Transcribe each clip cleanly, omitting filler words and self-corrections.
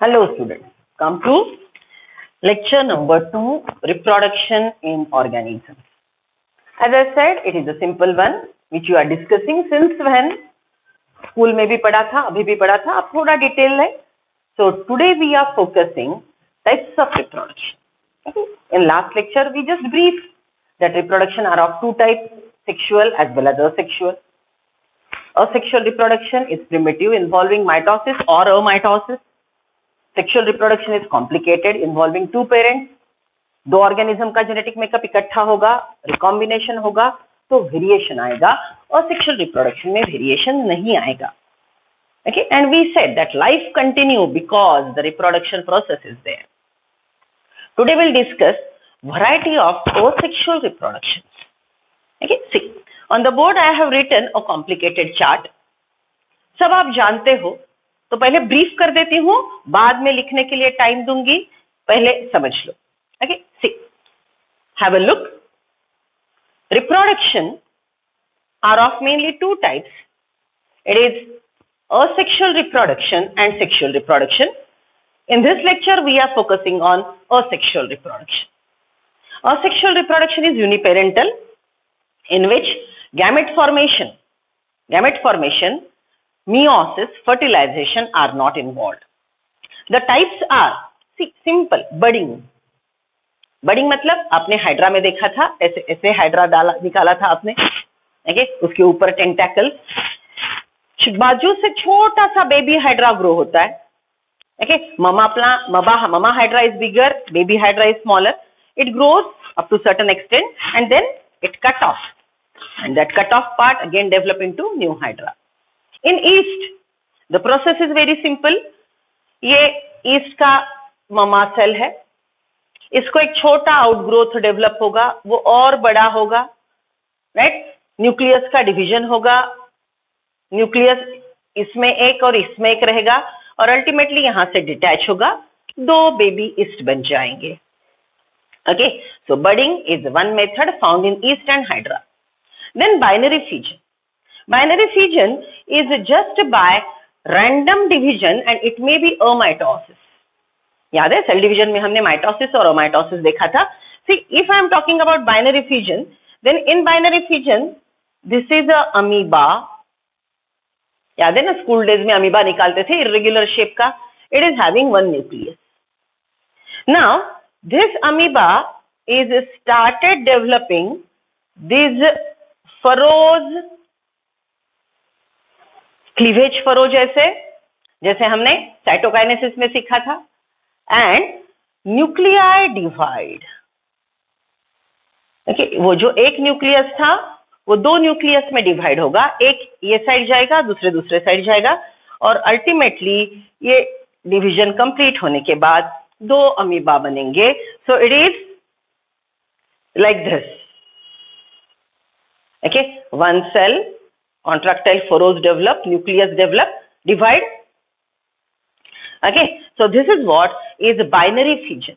Hello students, come to lecture number 2, reproduction in organisms. As I said, it is a simple one which you are discussing since when school में भी पढ़ा था, अभी भी पढ़ा था, अब थोड़ा डिटेल है. So today we are focusing types of reproduction. Okay? In last lecture we just briefed that reproduction are of two types, sexual as well as asexual. Asexual reproduction is primitive involving mitosis or amitosis. Sexual reproduction is complicated involving two parents. दो organism का genetic makeup इकट्ठा होगा, recombination होगा तो variation आएगा, और sexual reproduction में variation नहीं आएगा. Okay, and we said that life continue because the reproduction process is there. Today we'll discuss variety of asexual reproductions. Okay, see, on the board I have written a complicated chart. सब आप जानते हो, तो पहले brief कर देती हूँ, बाद में लिखने के लिए टाइम दूंगी, पहले समझ लो. Okay, see, have a look. Reproduction are of mainly two types. It is asexual reproduction and sexual reproduction. In this lecture, we are focusing on asexual reproduction. Asexual reproduction is uniparental, in which gamete formation, meiosis, fertilization are not involved. The types are, see, simple, budding. Budding मतलब आपने hydra में देखा था, ऐसे ऐसे hydra डाला निकाला था आपने. ओके, उसके ऊपर टेंटेकल, बाजू से छोटा सा बेबी हाइड्रा ग्रो होता है. Okay, mama hydra is bigger, baby hydra is smaller. It grows up to certain extent and then it cut off, and that cut off part again develop into new hydra. In yeast the process is very simple. ये yeast का mama cell है, इसको एक छोटा outgrowth develop होगा, वो और बड़ा होगा, राइट. न्यूक्लियस का डिवीजन होगा, न्यूक्लियस इसमें एक और इसमें एक रहेगा, और अल्टीमेटली यहां से डिटैच होगा, दो बेबी ईस्ट बन जाएंगे. Okay, so budding is one method found in yeast and hydra. Then binary fission. Binary fission is just by random division and it may be amitosis. याद है, सेल डिवीजन में हमने mitosis और amitosis देखा था. See, if I am talking about binary fission, then in binary fission this is a amoeba. याद है ना, स्कूल डेज में अमीबा निकालते थे इर्रेगुलर शेप का. It is having one nucleus. Now this amoeba is started developing this furrows, cleavage furrow जैसे हमने cytokinesis में सीखा था. And nuclei divide. ओके, वो जो एक न्यूक्लियस था वो दो न्यूक्लियस में डिवाइड होगा, एक ये साइड जाएगा, दूसरे साइड जाएगा, और अल्टीमेटली ये डिवीजन कंप्लीट होने के बाद दो अमीबा बनेंगे. So it is like this. Okay, one cell, contractile furrows develop, nucleus develop, divide. Okay, so this is what is binary fission.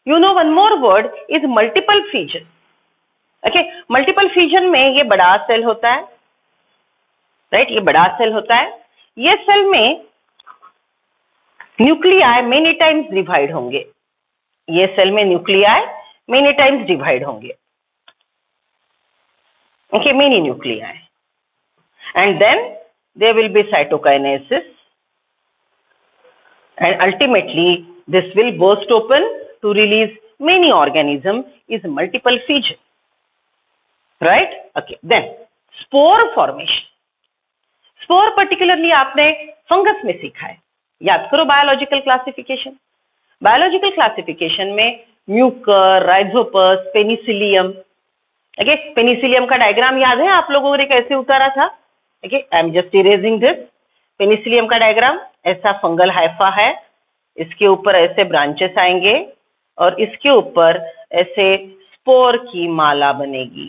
You know one more word is multiple fission. Okay, multiple fission में ये बड़ा cell होता है, right, ये बड़ा cell होता है. ये सेल में न्यूक्लियाई मेनी टाइम्स डिवाइड होंगे. ये सेल में न्यूक्लियाई मेनी टाइम्स डिवाइड होंगे. Okay, many nuclei. And then there will be cytokinesis, and ultimately this will burst open to release many organisms, is multiple fission, right? Okay, then spore formation. Spore particularly आपने fungus में सीखा है. याद करो biological classification. Biological classification में Mucor, Rhizopus, Penicillium. Okay, Penicillium का diagram याद है आप लोगों ने कैसे उतारा था? Okay, I am just erasing this. Penicillium का डायग्राम ऐसा फंगल हाइफा है, इसके ऊपर ऐसे ब्रांचेस आएंगे और इसके ऊपर ऐसे स्पोर की माला बनेगी.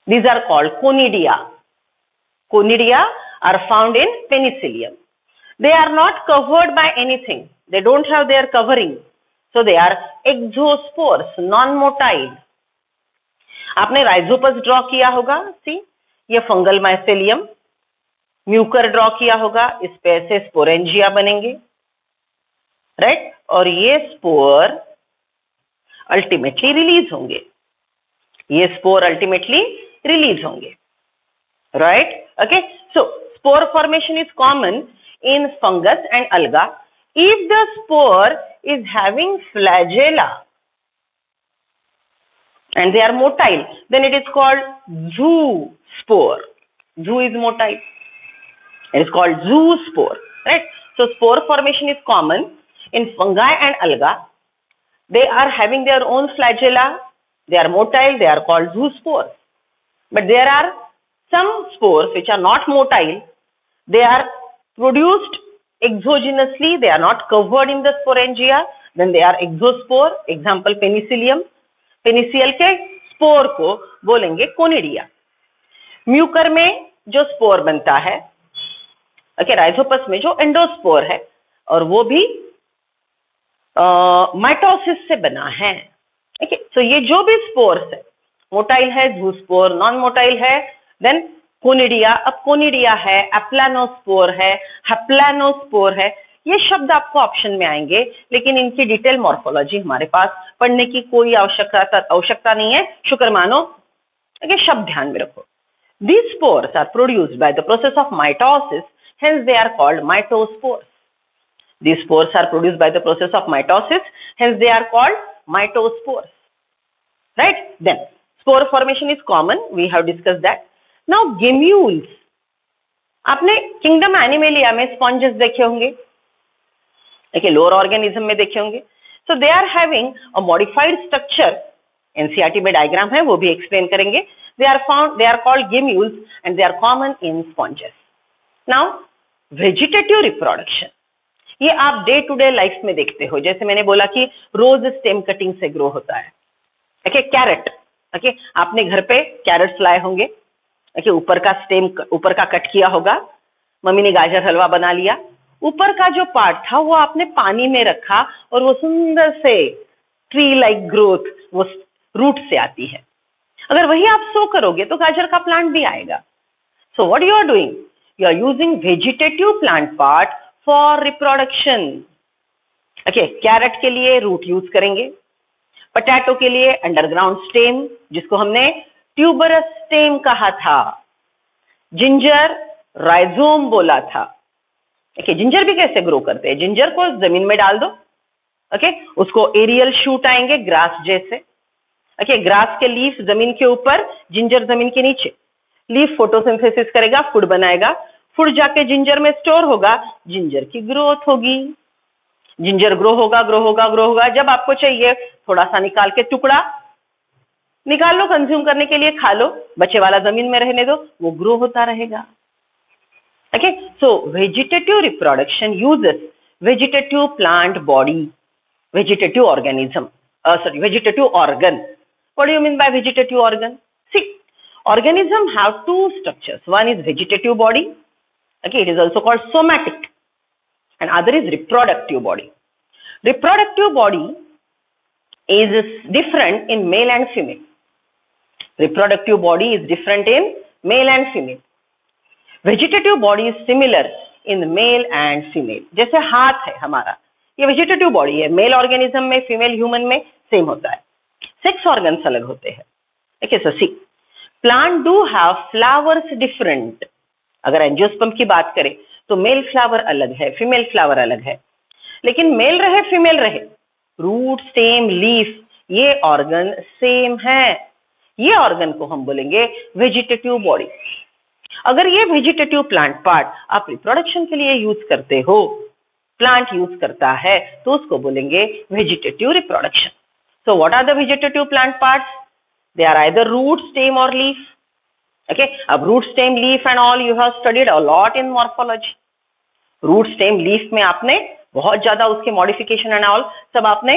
These are called conidia. Conidia are found in penicillium. They are not covered by anything. They don't have their covering. So they are exospores, non-motile. आपने राइजोपस ड्रॉ किया होगा. सी, ये फंगल माइसेलियम. म्यूकर ड्रॉ किया होगा, इस पे ऐसे sporangia बनेंगे. राइट, और ये स्पोर अल्टीमेटली रिलीज होंगे, ये स्पोर अल्टीमेटली रिलीज होंगे, right? Okay, so spore formation is common in fungus and alga if the spore is having flagella and they are motile, then it is called zoospore. Zoo is motile, it is called zoospore, right? So spore formation is common in fungi and alga. They are having their own flagella, they are motile, they are called zoospores. But there are some spores which are not motile, they are produced exogenously, they are not covered in the sporangia, then they are exospore. Example penicillium, पेनिसियल के spore को बोलेंगे conidia. Mucor में जो spore बनता है, okay, Rhizopus में जो endospore है, और वो भी माइटोसिस से बना है। ओके, तो ये जो भी स्पोर्स है, मोटाइल है जूस्पोर, नॉन मोटाइल है देन कोनिडिया। अब कोनिडिया है, एप्लानोस्पोर है, हेप्लानोस्पोर है, ये शब्द आपको ऑप्शन में आएंगे, लेकिन इनकी डिटेल मॉर्फोलॉजी हमारे पास पढ़ने की कोई आवश्यकता नहीं है, शुक्र मानो। ओके, शब्द ध्यान में रखो। These spores are produced by the process of mitosis, hence they are called mitospores. These spores are produced by the process of mitosis, hence they are called mitospores. Right? Then, spore formation is common, we have discussed that. Now, gemmules. आपने kingdom Animalia में sponges देखे होंगे, देखिए lower organism में देखे होंगे। So they are having a modified structure, NCERT में diagram है, वो भी एक्सप्लेन करेंगे। They are called gemmules and they are common in sponges. Now, vegetative reproduction. ये आप डे टू डे लाइफ में देखते हो, जैसे मैंने बोला कि रोज स्टेम कटिंग से ग्रो होता है। ओके, कैरेट, ओके, आपने घर पे कैरेट्स लाए होंगे, ओके, ऊपर का स्टेम, ऊपर का कट किया होगा, मम्मी ने गाजर हलवा बना लिया, ऊपर का जो पार्ट था वो आपने पानी में रखा और वो सुंदर से ट्री लाइक ग्रोथ वो रूट से आती है। अगर वही आप सो करोगे तो गाजर का प्लांट भी आएगा। So what you are doing, you are using vegetative plant part for reproduction. Okay, carrot के लिए रूट यूज करेंगे, पोटैटो के लिए अंडरग्राउंड स्टेम, जिसको हमने ट्यूबरस स्टेम कहा था, जिंजर राइजोम बोला था। ओके, जिंजर भी कैसे ग्रो करते हैं, जिंजर को जमीन में डाल दो, ओके, उसको एरियल शूट आएंगे ग्रास जैसे। ओके, ग्रास के लीफ जमीन के ऊपर, जिंजर जमीन के नीचे। लीफ फोटोसिंथेसिस करेगा, फूड बनाएगा, फूड जाके जिंजर में स्टोर होगा, जिंजर की ग्रोथ होगी, जिंजर ग्रो होगा, ग्रो होगा, ग्रो होगा। जब आपको चाहिए थोड़ा सा निकाल के टुकड़ा निकाल लो, कंज्यूम करने के लिए खा लो, बचे वाला जमीन में रहने दो, वो ग्रो होता रहेगा। Okay, so vegetative reproduction uses vegetative plant body, vegetative organism, vegetative organ. What do you mean by vegetative organ? See, organism have two structures. One is vegetative body. Okay, it is also called somatic, and other is reproductive body. Reproductive body is different in male and female. Reproductive body is different in male and female. Vegetative body is similar in male and female. जैसे हाथ है हमारा, ये vegetative body है, male organism में, female human में same होता है, सेक्स ऑर्गन्स अलग होते हैं। Okay, so see, plant do have flowers different. अगर एंजियोस्पर्म की बात करें तो मेल फ्लावर अलग है, फीमेल फ्लावर अलग है, लेकिन मेल रहे फीमेल रहे, रूट, स्टेम, लीफ, ये ऑर्गन सेम है। ये ऑर्गन को हम बोलेंगे वेजिटेटिव बॉडी। अगर ये वेजिटेटिव प्लांट पार्ट आप रिप्रोडक्शन के लिए यूज करते हो, प्लांट यूज करता है, तो उसको बोलेंगे vegetative reproduction. So what are the vegetative plant parts? They are either root, stem और लीफ। ओके, अब root, stem, leaf and all you have studied a lot in morphology. Root, stem, leaf में आपने बहुत ज्यादा उसके modification and all सब आपने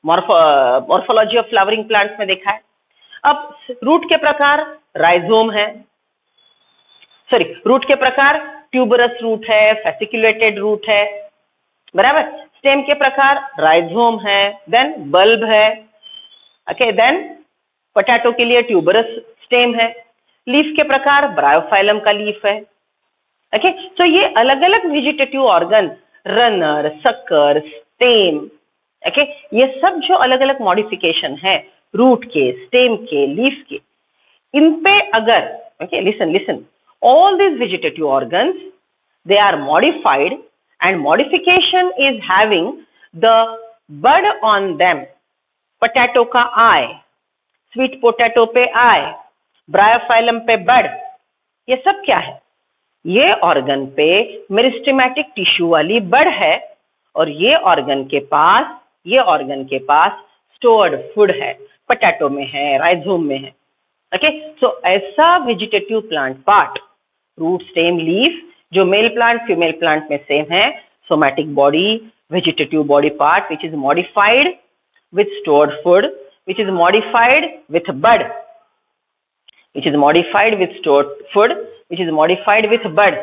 morphology of flowering plants में देखा है। अब रूट के प्रकार राइजोम है, सॉरी, रूट के प्रकार ट्यूबरस रूट है, फेसिकुलेटेड रूट है, बराबर। स्टेम के प्रकार राइजोम है, देन बल्ब है, ओके, देन पोटैटो के लिए ट्यूबरस स्टेम है। लीफ के प्रकार ब्रायोफाइलम का लीफ है। ओके, तो ये अलग अलग vegetative organ, runner, suckers, stem, okay, ये सब जो अलग अलग मॉडिफिकेशन है रूट के, स्टेम के, लीफ के, इन पे अगर, okay, listen, all these vegetative organs, they are modified, and modification is having the bud on them. Potato का आई, स्वीट पोटैटो पे आई, ब्रायोफाइलम पे बड, ये सब क्या है? ये ऑर्गन पे मेरिस्टेमेटिक टिश्यू वाली बड है, और ये ऑर्गन के पास स्टोर्ड फूड है, पोटैटो में है, राइजोम में है। ओके, सो ऐसा vegetative plant part, root, stem, leaf, जो मेल प्लांट फीमेल प्लांट में सेम है, somatic body, vegetative body part which is modified with stored food, which is modified with bud,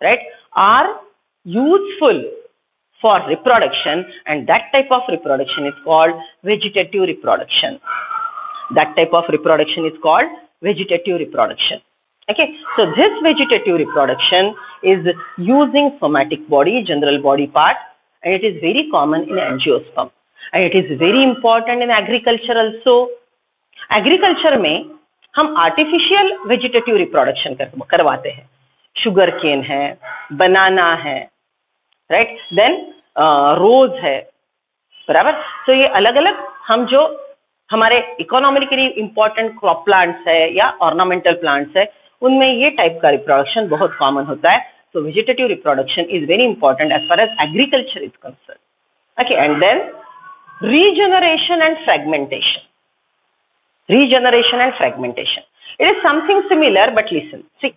right, are useful for reproduction, and that type of reproduction is called vegetative reproduction. Okay, so this vegetative reproduction is using somatic body, general body part, and it is very common in angiosperm. And it is very important in agriculture also. Agriculture में हम artificial vegetative reproduction करवाते हैं, sugar cane है, बनाना है, right, then रोज है, बराबर। तो ये अलग अलग हम जो हमारे इकोनॉमिकली इंपॉर्टेंट क्रॉप प्लांट्स है या ऑर्नामेंटल प्लांट्स है, उनमें ये टाइप का रिप्रोडक्शन बहुत कॉमन होता है। So vegetative reproduction is very important as far as agriculture is concerned. Okay, and then regeneration and fragmentation. It is something similar, but listen. See,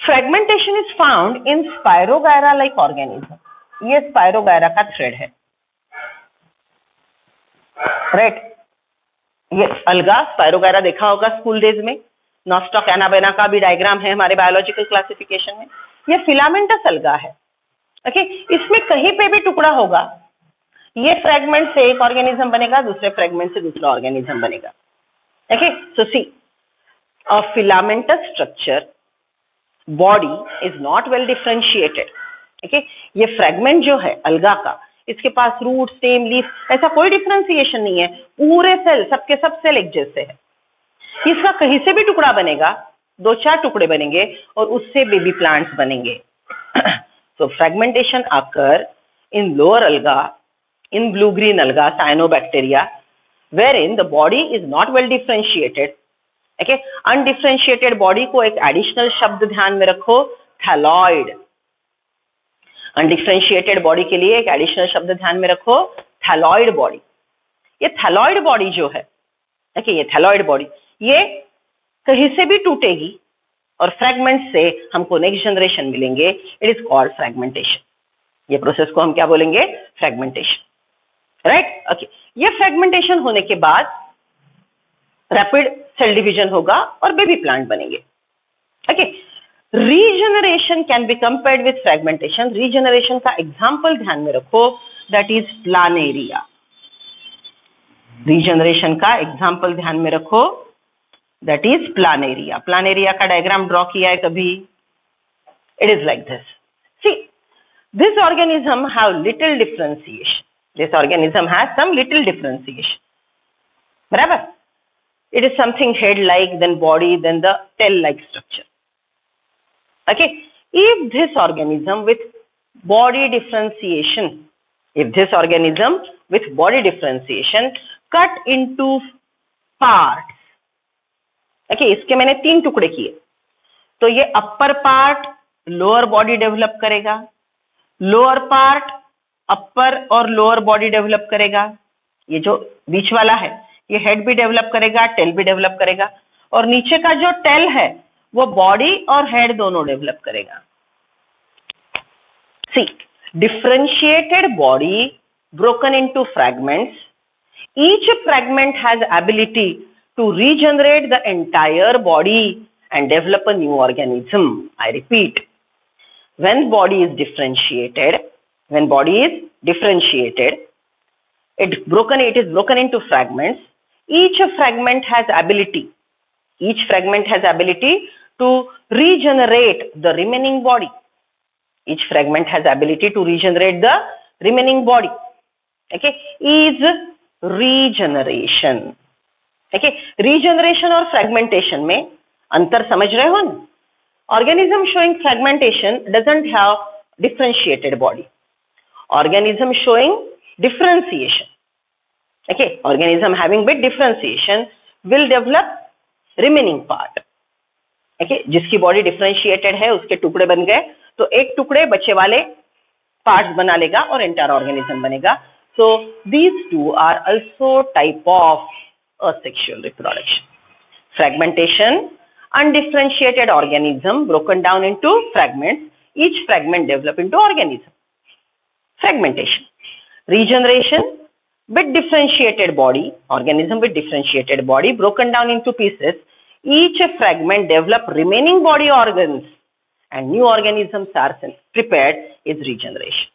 fragmentation is found in Spirogyra-like organism. ये Spirogyra का thread है, right? ये अलगा Spirogyra देखा होगा school days में, nostoc anabaena का भी डायग्राम है हमारे बायोलॉजिकल क्लासिफिकेशन में। ये फिलामेंटस अलगा है, ओके, इसमें कहीं पे भी टुकड़ा होगा, ये फ्रेगमेंट से एक ऑर्गेनिज्म बनेगा, दूसरे फ्रेगमेंट से दूसरा ऑर्गेनिज्म बनेगा। Okay, so see, a filamentous structure body is not well differentiated. Okay, ये फ्रेगमेंट जो है अलगा का, इसके पास रूट, स्टेम, लीफ, ऐसा कोई डिफरेंशिएशन नहीं है, पूरे सेल, सबके सब सेल एक जैसे है। इसका कहीं से भी टुकड़ा बनेगा, 2-4 टुकड़े बनेंगे और उससे बेबी प्लांट्स बनेंगे। सो फ्रेगमेंटेशन अकर इन लोअर अलगा, in blue-green alga, cyanobacteria, wherein the body is not well differentiated. Okay, undifferentiated body को एक additional शब्द ध्यान में रखो, thalloid. Undifferentiated body के लिए एक additional शब्द ध्यान में रखो, thalloid body. ये thalloid body जो है, okay, ये thalloid body, ये कहीं से भी टूटेगी और फ्रेगमेंट से हमको नेक्स्ट जनरेशन मिलेंगे। It is called fragmentation. ये प्रोसेस को हम क्या बोलेंगे? Fragmentation, right? ओके, ये फ्रेगमेंटेशन होने के बाद रैपिड सेल डिवीजन होगा और बेबी प्लांट बनेंगे। Okay, regeneration can be compared with fragmentation. Regeneration का एग्जाम्पल ध्यान में रखो, दैट इज प्लानेरिया। रीजनरेशन का एग्जाम्पल ध्यान में रखो, दैट इज प्लानेरिया। प्लानेरिया का डायग्राम ड्रॉ किया है कभी? It is like this. C, this organism have little differentiation. This organism has some little differentiation. बराबर? It is something head-like, then body, then the tail-like structure. Okay? If this organism with body differentiation, cut into parts, okay, इसके मैंने 3 टुकड़े किए, तो ये upper part lower body develop करेगा, lower part अपर और lower body develop करेगा, ये जो बीच वाला है ये हेड भी डेवलप करेगा, टेल भी डेवलप करेगा, और नीचे का जो टेल है वो बॉडी और हेड दोनों डेवलप करेगा। See, differentiated body broken into fragments. Each fragment has ability to regenerate the entire body and develop a new organism. I repeat, when body is differentiated, it is broken into fragments. Each fragment has ability to regenerate the remaining body. Each fragment has ability to regenerate the remaining body, okay, is regeneration. okay, regeneration और fragmentation में अंतर समझ रहे हो ना? Organism showing fragmentation doesn't have differentiated body. Organism showing differentiation, okay, organism having bit differentiation will develop remaining part. okay, जिसकी body differentiated है उसके टुकड़े बन गए तो एक टुकड़े बचे वाले पार्ट्स बना लेगा और एंटायर ऑर्गेनिज्म बनेगा. So these two are also type of asexual reproduction. Fragmentation, undifferentiated organism broken down into fragments, each fragment develop into organism. Fragmentation. Regeneration, with differentiated body, organism with differentiated body broken down into pieces, each fragment develop remaining body organs and new organisms are prepared is regeneration.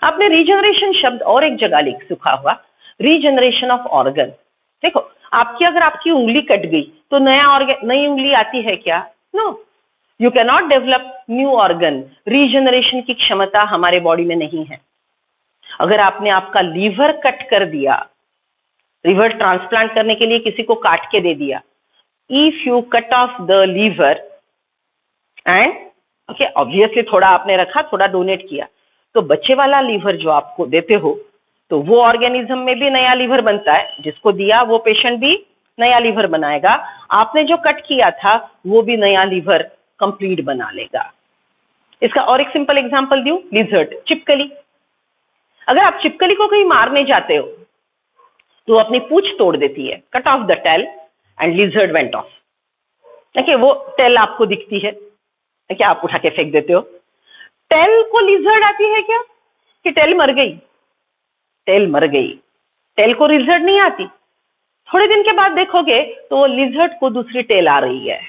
आपने regeneration शब्द और एक जगह लिख सुखा हुआ, regeneration of organ. देखो आपकी अगर आपकी उंगली कट गई तो नई उंगली आती है क्या? No, you can not develop new organ. Regeneration की क्षमता हमारे बॉडी में नहीं है. अगर आपने आपका लीवर कट कर दिया, लीवर ट्रांसप्लांट करने के लिए किसी को काट के दे दिया, if you cut off the liver and okay obviously थोड़ा आपने रखा, थोड़ा डोनेट किया, तो बच्चे वाला लीवर जो आपको देते हो तो वो ऑर्गेनिज्म में भी नया लीवर बनता है, जिसको दिया वो पेशेंट भी नया लीवर बनाएगा. आपने जो कट किया था वो भी नया लीवर कंप्लीट बना लेगा. इसका और एक सिंपल एग्जांपल दूं, लिजर्ड, चिपकली. अगर आप चिपकली को कहीं मारने जाते हो तो अपनी पूंछ तोड़ देती है, cut off the tail and lizard went off. देखिए वो टेल आपको दिखती है, क्या आप उठा के फेंक देते हो? टेल को लिजर्ड आती है क्या कि टेल मर गई? टेल मर गई, टेल को लिजर्ड नहीं आती. थोड़े दिन के बाद देखोगे तो लिजर्ड को दूसरी टेल आ रही है,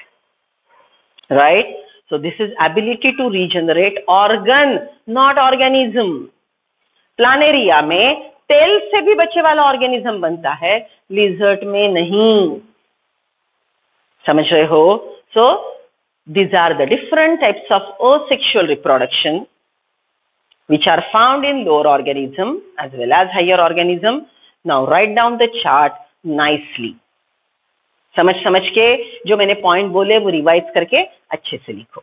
right? So this is ability to regenerate organ, not organism. Planaria में टेल से भी बच्चे वाला ऑर्गेनिज्म बनता है, लिजर्ड में नहीं. समझ रहे हो? सो these are the different types of asexual reproduction which are found in lower organism as well as higher organism. Now write down the chart nicely. समझ के जो मैंने पॉइंट बोले वो रिवाइज करके अच्छे से लिखो.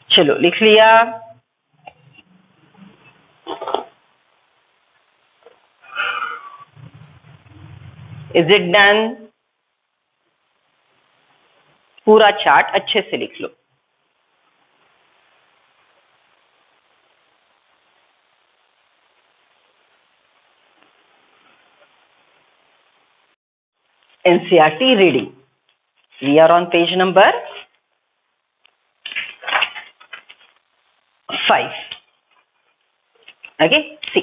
चलो लिख लिया. Is it done? पूरा चार्ट अच्छे से लिख लो. NCERT reading. We are on page number 5. Okay, see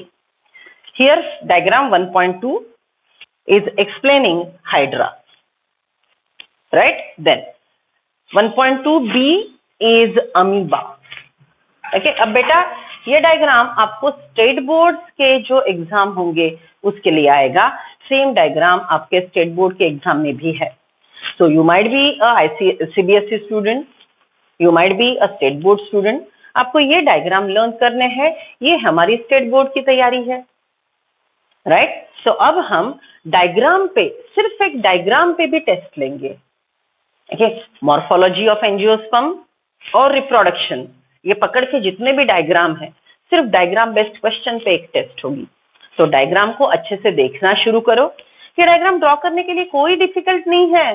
here diagram 1.2 is explaining hydra, right? Then 1.2b is amoeba. Okay, अब बेटा ये डायग्राम आपको स्टेट बोर्ड्स के जो एग्जाम होंगे उसके लिए आएगा. सेम डायग्राम आपके स्टेट बोर्ड के एग्जाम में भी है. So you might be a CBSE student, you might be a state board student. आपको ये डायग्राम लर्न करने हैं, ये हमारी स्टेट बोर्ड की तैयारी है, राइट? सो अब हम डायग्राम पे, सिर्फ एक डायग्राम पे भी टेस्ट लेंगे. ओके, मॉर्फोलॉजी ऑफ एंजियोस्पर्म और रिप्रोडक्शन, ये पकड़ के जितने भी डायग्राम है, सिर्फ डायग्राम बेस्ड क्वेश्चन पे एक टेस्ट होगी. तो डायग्राम को अच्छे से देखना शुरू करो. ये डायग्राम ड्रॉ करने के लिए कोई डिफिकल्ट नहीं है.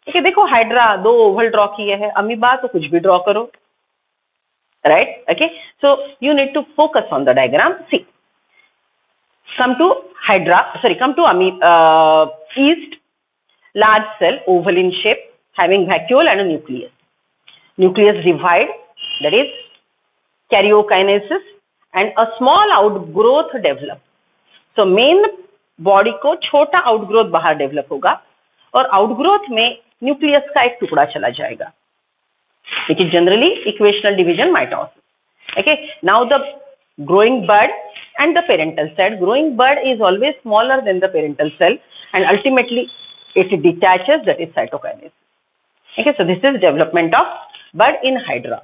देखो हाइड्रा 2 ओवल ड्रॉ किए हैं, अमीबा तो कुछ भी ड्रॉ करो. right? Okay, so you need to focus on the diagram. See, come to yeast, large cell, oval in shape, having vacuole and a nucleus. Nucleus divide, that is karyokinesis, and a small outgrowth develop. So main body को छोटा outgrowth बाहर develop होगा और outgrowth में nucleus का एक टुकड़ा चला जाएगा, which is generally equational division mitosis. Okay, now the growing bud and the parental cell. Growing bud is always smaller than the parental cell and ultimately it detaches, that is cytokinesis. Okay, so this is development of bud in hydra.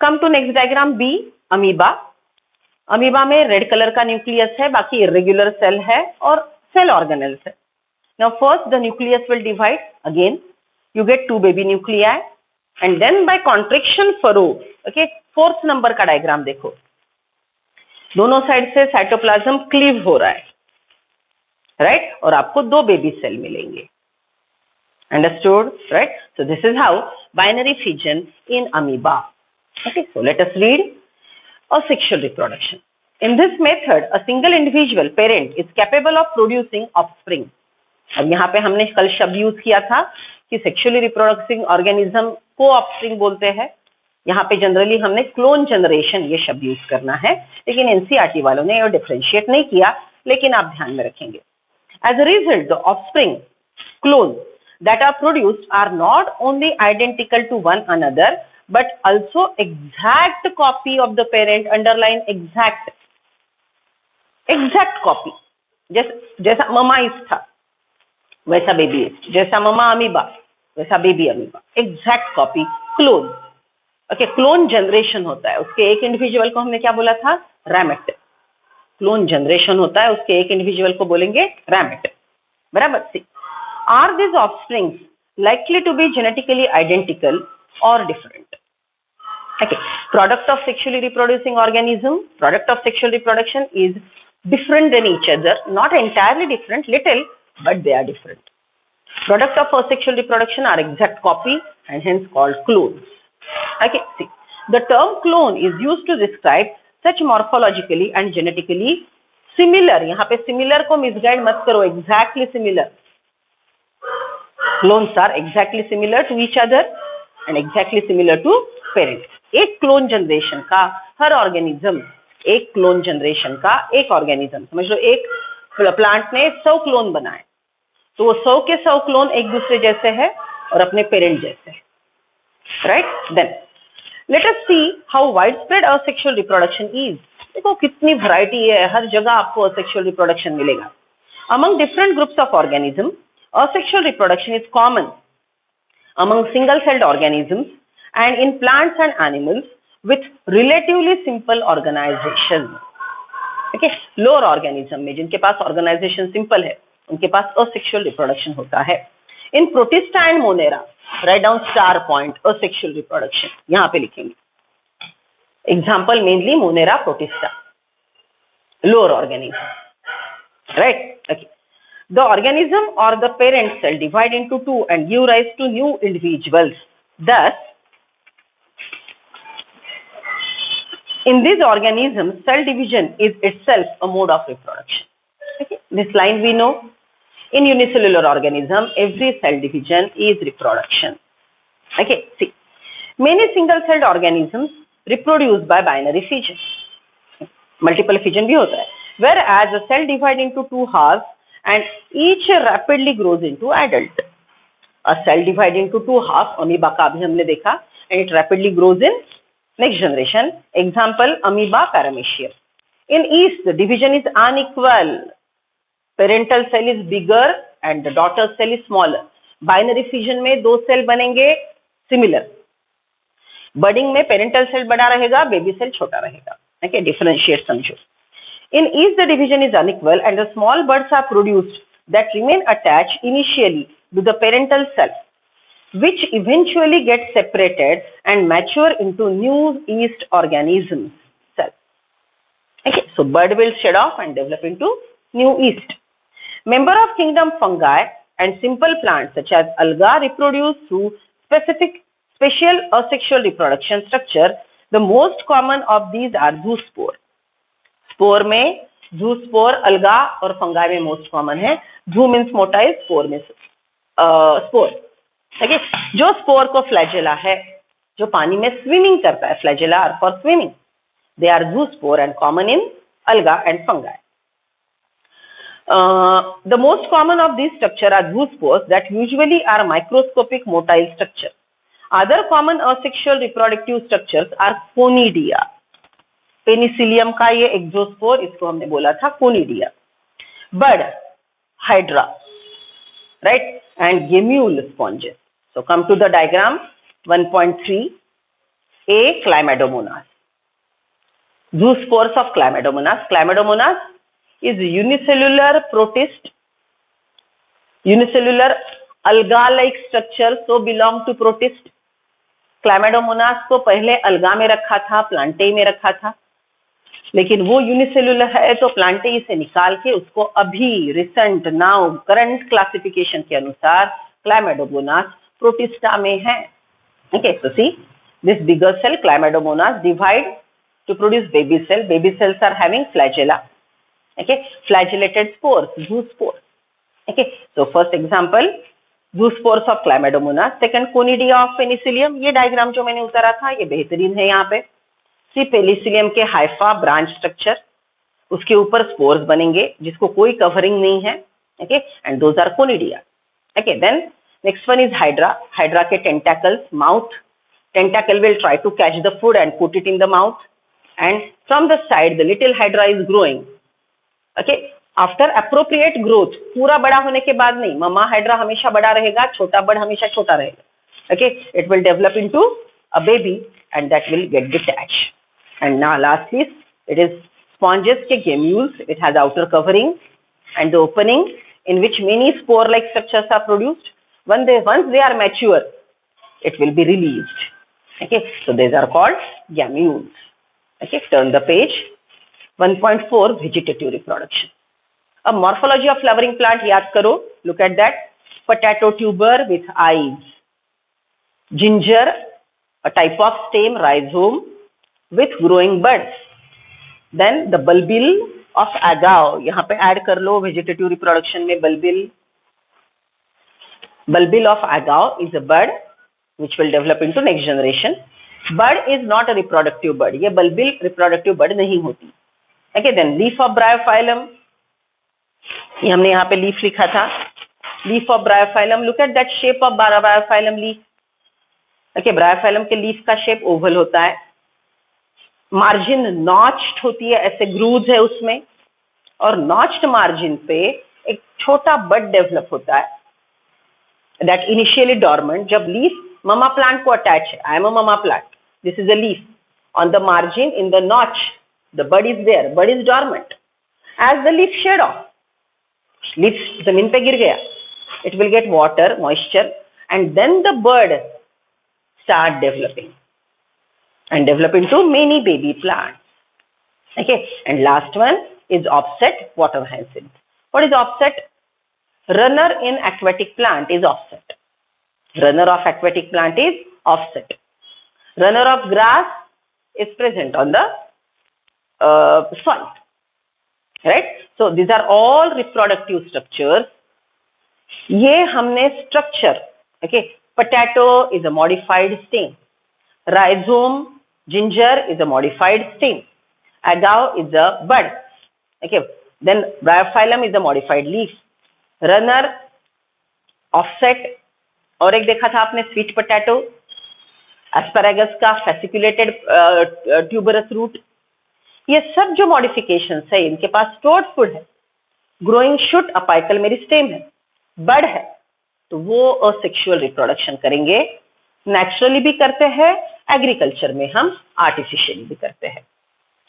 Come to next diagram, B, amoeba. Amoeba में red colour का nucleus है, बाकी irregular cell है और cell organelles है. Now first the nucleus will divide, again you get 2 baby nuclei and then by constriction furrow. Okay, 4th number का diagram देखो, दोनों साइड से साइटोप्लाज्म क्लीव हो रहा है, राइट, और आपको 2 बेबी सेल मिलेंगे. Understood, right? So this is how binary fission in amoeba. Okay, so let us read asexual reproduction. In this method, a single individual parent is capable of producing offspring. अब यहाँ पे हमने कल शब्द use किया था कि सेक्सुअली रिप्रोडक्टिंग ऑर्गेनिज्म को ऑफस्प्रिंग बोलते हैं. यहाँ पे जनरली हमने क्लोन जनरेशन ये शब्द यूज करना है, लेकिन एनसीईआरटी वालों ने ये डिफरेंशिएट नहीं किया, लेकिन आप ध्यान में रखेंगे. As a result, the offspring clones that are produced are not only identical to one another but also exact copy of the parent. Underline exact copy. जैसा ममा ईस्ट था वैसा बेबी ईस्ट, जैसा ममा अमीबा वैसा baby amoeba, exact copy, clone. Okay, clone generation होता है, उसके एक individual को हमने क्या बोला था? रैमेट. क्लोन जनरेशन होता है, उसके एक इंडिविजुअल को बोलेंगे रैमेट, बराबर. See, are this offsprings likely to be genetically identical और different? Okay, product of sexually reproducing organism, product of sexual reproduction is different than each other, not entirely different, little, but they are different. Product of asexual reproduction are exact copy and hence called clones. Okay, see, the term clone is used to describe such morphologically and genetically similar. यहाँ पे similar को misguide मत करो, exactly similar. Clones are exactly similar to each other and exactly similar to parents. एक clone generation का हर organism, एक clone generation का एक ऑर्गेनिज्म, समझ लो एक प्लांट ने 100 क्लोन बनाए, तो वो 100 के 100 क्लोन एक दूसरे जैसे है और अपने पेरेंट जैसे है, right? Then let us see how widespread asexual reproduction is. देखो कितनी वैरायटी है, हर जगह आपको असेक्सुअल रिप्रोडक्शन मिलेगा. Among different groups of organism, asexual reproduction is common among single celled organisms and in plants and animals with relatively simple organization. Okay, lower organism में जिनके पास organization simple है, उनके पास asexual reproduction होता है. In Protista and Monera, write down star point asexual reproduction. यहाँ पे लिखेंगे. Example mainly Monera, Protista, lower organism, right? Okay. The organism or the parent cell divide into two and give rise to new individuals. Thus, in these organisms, cell division is itself a mode of reproduction. Okay, this line we know. In unicellular organism, every cell division is reproduction. Okay, see, many single-celled organisms reproduce by binary fission. Multiple fission भी होता है. Whereas a cell divide into two halves and each rapidly grows into adult. A cell divide into two halves, amoeba का भी हमने देखा, and it rapidly grows in next generation. Example, amoeba, paramecium. In yeast, the division is unequal. Parental cell is bigger and the daughter cell is smaller. Binary fission में 2 cell बनेंगे similar. Budding में parental cell बड़ा रहेगा, baby cell छोटा रहेगा. Okay, differentiate समझो. In yeast, the division is unequal and the small buds are produced that remain attached initially to the parental cell, which eventually get separated and mature into new yeast organisms cell. Okay, so bud will shed off and develop into new yeast. Member of kingdom fungi and simple plants such as alga reproduce through special asexual reproduction structure The most common of these are zoospore. Spore में zoospore, alga और fungi में most common है. Zoo means motile, spore means spore. ठीक है, जो spore को flagella है, जो पानी में स्विमिंग करता है, flagella are for swimming. They are zoospore and common in alga and fungi. The most common of these structure are zoospores that usually are microscopic motile structure. Other common asexual reproductive structures are conidia. Penicillium का ये exospore, इसको हमने बोला था conidia. Bird, hydra, right, and gemule sponges. So come to the diagram 1.3. A, Chlamydomonas. Zoospores of Chlamydomonas. Chlamydomonas is unicellular protist, unicellular alga-like structure, so belong to protist. Chlamydomonas को पहले अलगा में रखा था, प्लांटेई में रखा था, लेकिन वो यूनिसेल्युलर है तो प्लांटेई से निकाल के उसको अभी रिसेंट नाउ करंट क्लासिफिकेशन के अनुसार Chlamydomonas प्रोटिस्टा में है. Okay, so see this bigger cell Chlamydomonas divide to produce baby cell. Baby cells are having flagella. Okay, flagellated spores, zoospores. Okay, so first example zoospores of Chlamydomonas. Second, conidia of penicillium. ये diagram जो मैंने उतारा था ये बेहतरीन है. यहाँ पे सी पेनिसिलियम के हाइफा ब्रांच स्ट्रक्चर, उसके ऊपर स्पोर्स बनेंगे जिसको कोई कवरिंग नहीं है. Okay, and those are conidia. Okay, then next one is hydra. Hydra के tentacles, mouth, tentacle will try to catch the food and put it in the mouth, and from the side the little hydra is growing. Okay, after appropriate growth, पूरा बड़ा होने के बाद नहीं, mama hydra हमेशा बड़ा रहेगा, छोटा बर्ड हमेशा छोटा रहेगा. Okay, it will develop into a baby and that will get detached. And now lastly it is sponges ke gemmules. It has outer covering and the opening in which many spore like structures are produced. Once they are mature, it will be released. Okay, so these are called gemmules. Okay, turn the page. 1.4 vegetative reproduction. A morphology of flowering plant yaad karo. Look at that. Potato tuber with eyes. Ginger, a type of stem, rhizome with growing buds. Then the bulbil of agave, यहाँ पे add कर लो vegetative reproduction में bulbil. Bulbil of agave is a bud which will develop into next generation. Bud is not a reproductive bud. ये bulbil reproductive bud नहीं होती. Okay, then leaf of bryophyllum. ये हमने यहाँ पे leaf लिखा था. Leaf of bryophyllum. Look at that shape of bryophyllum leaf. Okay, Bryophyllum के लीफ का शेप ओवल होता है, मार्जिन नॉच्ड होती है, ऐसे ग्रूव्स है उसमें, और नॉच्ड मार्जिन पे एक छोटा बड डेवलप होता है, दैट इनिशियली डॉर्मेंट. जब लीफ ममा प्लांट को अटैच है, I am a mama plant, this is a leaf, on the margin in the notch the bud is there, bud is dormant. As the leaf shed off, leaf जमीन पे गिर गया, it will get water, moisture, and then the bud start developing and develop into many baby plants. Okay, and last one is offset water hyacinth. What is offset? Runner in aquatic plant is offset. Runner of aquatic plant is offset. Runner of grass is present on the soil. Right? So these are all reproductive structures. ये हमने structure. Okay. Potato is a modified stem. Rhizome, ginger is a modified stem. Agave is a bud. Okay. Then bryophyllum is a modified leaf. Runner, offset, और एक देखा था आपने sweet potato, asparagus का fasciculated tuberous root. ये सब जो modifications है इनके पास stored food है. Growing shoot apical मेरिस्टेम है. Bud है तो वो असेक्सुअल रिप्रोडक्शन करेंगे. नेचुरली भी करते हैं, एग्रीकल्चर में हम आर्टिफिशियली भी करते हैं.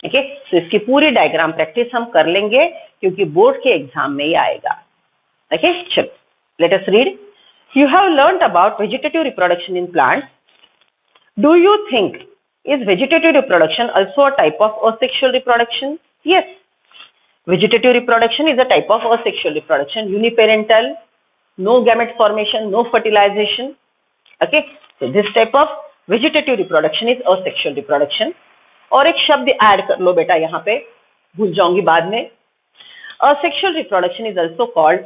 ओके, तो इसकी पूरी डायग्राम प्रैक्टिस हम कर लेंगे क्योंकि बोर्ड के एग्जाम में ही आएगा. ओके, चलो let us read. You have learned about vegetative reproduction in plants. Do you think is vegetative reproduction also a type of asexual reproduction? Yes, vegetative reproduction is a type of asexual reproduction, uniparental, no gamete formation, no fertilization. Okay, so this type of vegetative reproduction is asexual reproduction. और एक शब्द add कर लो बेटा, यहाँ पे भूल जाऊंगी बाद में। Asexual reproduction is also called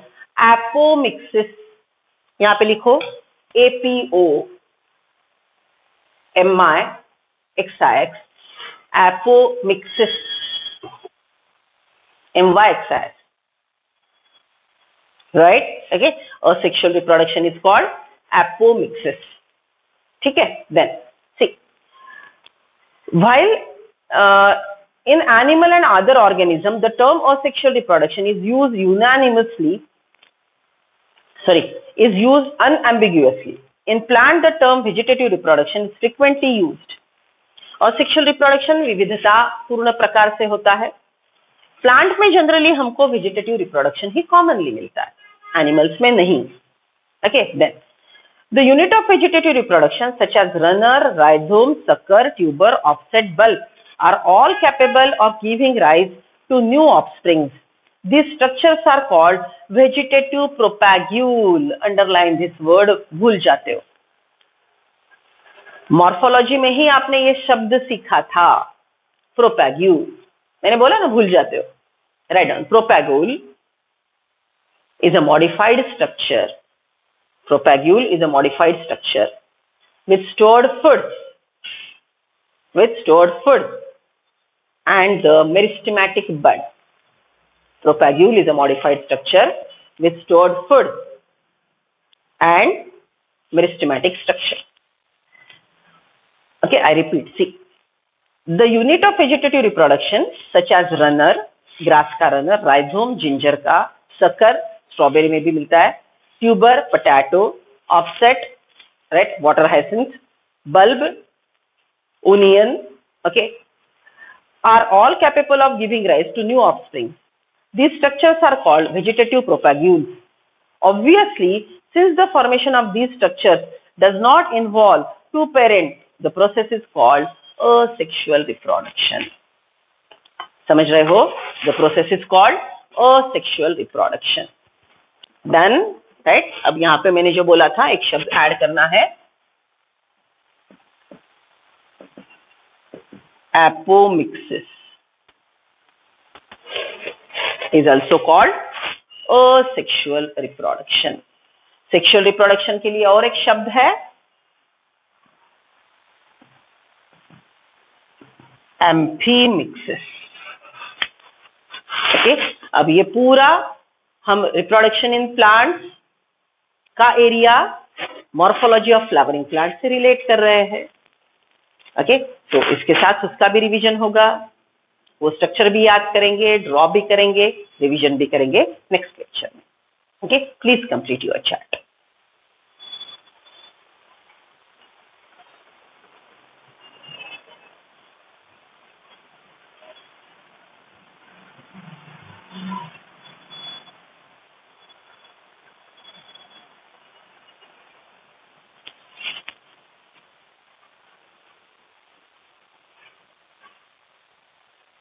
apomixis. यहाँ पे लिखो APOMIXIX, apomixis, MYXIS, right? Okay, asexual reproduction is called apomixis. ठीक है? Then see, while in animal and other organism the term asexual reproduction is used unambiguously. In plant the term vegetative reproduction is frequently used. asexual reproduction विविधता पूर्ण प्रकार से होता है। Plant में generally हमको वेजिटेटिव रिप्रोडक्शन ही कॉमनली मिलता है, एनिमल्स में नहीं। Okay, then the unit of vegetative reproduction such as runner, rhizome, sucker, tuber, offset, bulb are all capable of giving rise to new offsprings. These structures are called vegetative propagule. Underline this word, भूल जाते हो। Morphology में ही आपने ये शब्द सीखा था, प्रोपैग्यूल। मैंने बोला ना, भूल जाते हो। Write down. Propagule is a modified structure. Propagule is a modified structure with stored food and the meristematic bud. Propagule is a modified structure with stored food and meristematic structure. Okay, I repeat. See, the unit of vegetative reproduction such as runner, grass का runner, rhizome ginger का, sucker strawberry में भी मिलता है, tuber potato, offset right water hyacinth, bulb onion, okay, are all capable of giving rise to new offspring. These structures are called vegetative propagules. Obviously, since the formation of these structures does not involve two parents, the process is called asexual reproduction. समझ रहे हो? The process is called asexual reproduction. Done, right? अब यहाँ पे मैंने जो बोला था, एक शब्द ऐड करना है, apomixis is also called asexual reproduction. Sexual reproduction के लिए और एक शब्द है amphimixis. Okay? अब ये पूरा हम रिप्रोडक्शन इन प्लांट्स का area morphology of flowering plant से रिलेट कर रहे हैं। ओके, तो इसके साथ उसका भी रिवीजन होगा, वो स्ट्रक्चर भी याद करेंगे, ड्रॉ भी करेंगे, रिवीजन भी करेंगे नेक्स्ट लेक्चर में। Okay, please complete your chart.